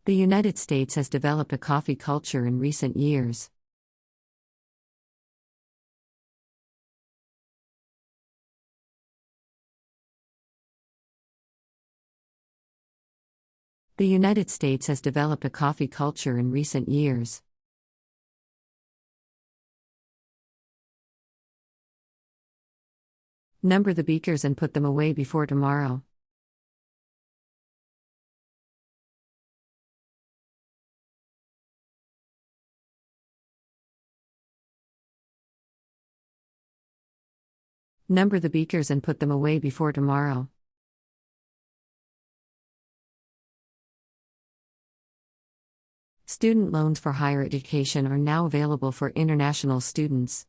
The United States has developed a coffee culture in recent years. The United States has developed a coffee culture in recent years. Number the beakers and put them away before tomorrow. Number the beakers and put them away before tomorrow. Student loans for higher education are now available for international students.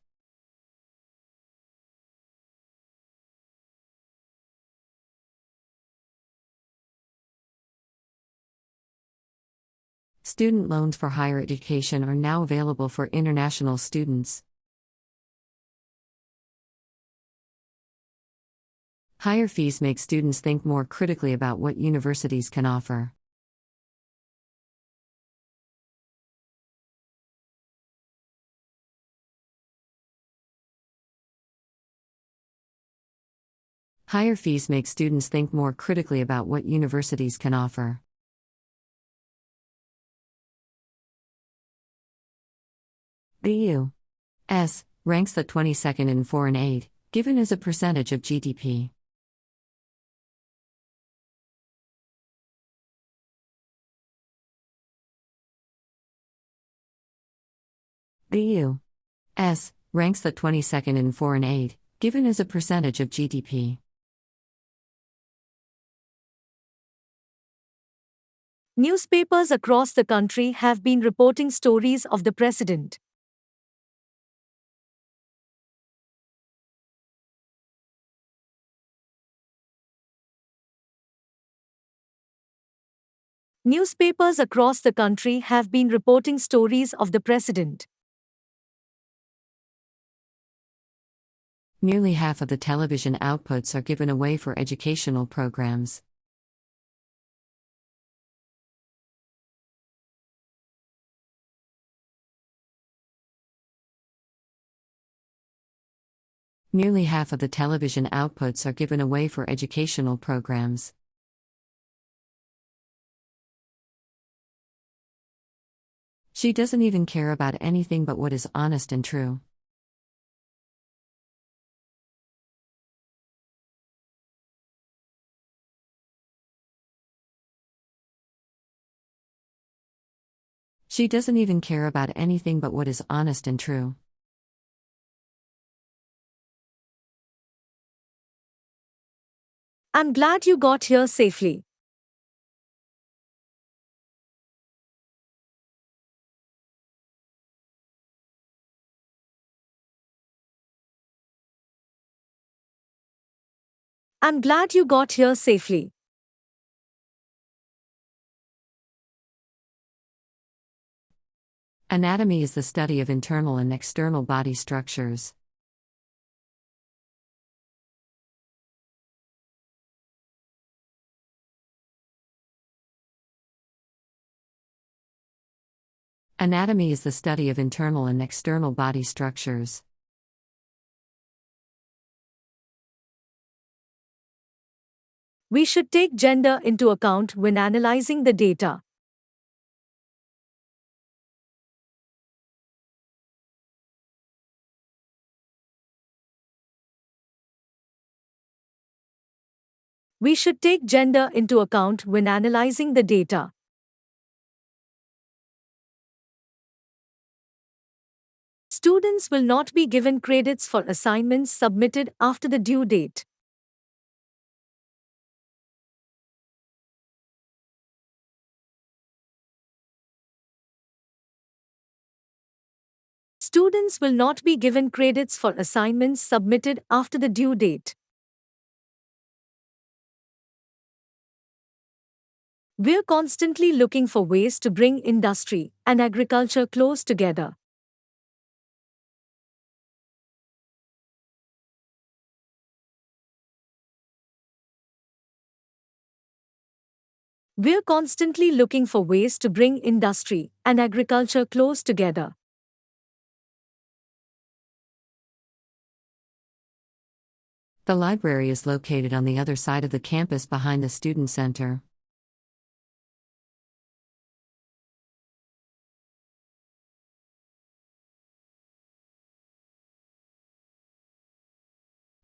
Student loans for higher education are now available for international students. Higher fees make students think more critically about what universities can offer. Higher fees make students think more critically about what universities can offer. The U.S. ranks the 22nd in foreign aid, given as a percentage of GDP. The U.S. ranks the 22nd in foreign aid, given as a percentage of GDP. Newspapers across the country have been reporting stories of the president. Newspapers across the country have been reporting stories of the president. Nearly half of the television outputs are given away for educational programs. Nearly half of the television outputs are given away for educational programs. She doesn't even care about anything but what is honest and true. She doesn't even care about anything but what is honest and true. I'm glad you got here safely. I'm glad you got here safely. Anatomy is the study of internal and external body structures. Anatomy is the study of internal and external body structures. We should take gender into account when analyzing the data. We should take gender into account when analyzing the data. Students will not be given credits for assignments submitted after the due date. Students will not be given credits for assignments submitted after the due date. We're constantly looking for ways to bring industry and agriculture close together. We're constantly looking for ways to bring industry and agriculture close together. The library is located on the other side of the campus behind the student center.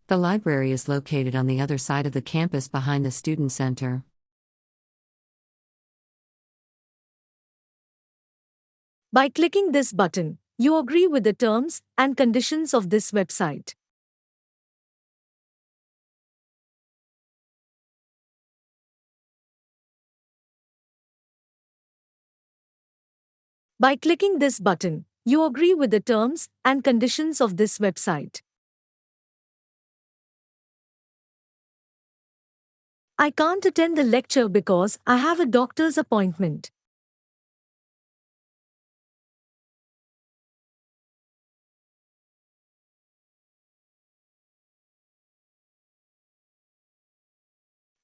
The library is located on the other side of the campus behind the student center. By clicking this button, you agree with the terms and conditions of this website. By clicking this button, you agree with the terms and conditions of this website. I can't attend the lecture because I have a doctor's appointment.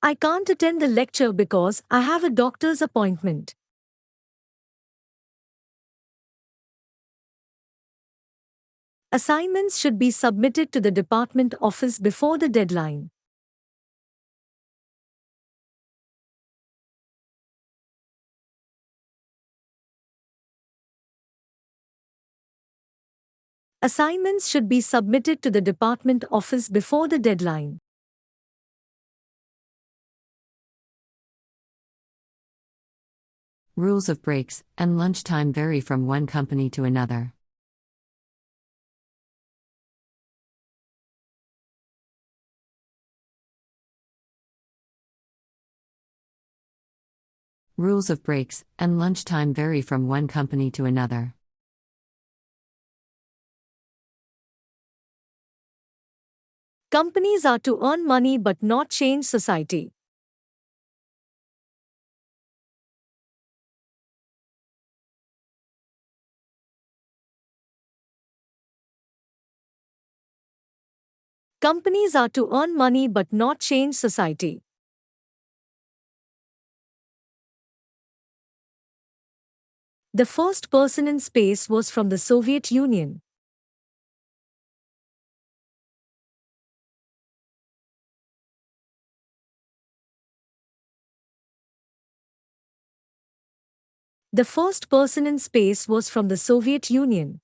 I can't attend the lecture because I have a doctor's appointment. Assignments should be submitted to the department office before the deadline. Assignments should be submitted to the department office before the deadline. Rules of breaks and lunchtime vary from one company to another. Rules of breaks and lunchtime vary from one company to another. Companies are to earn money but not change society. Companies are to earn money but not change society. The first person in space was from the Soviet Union. The first person in space was from the Soviet Union.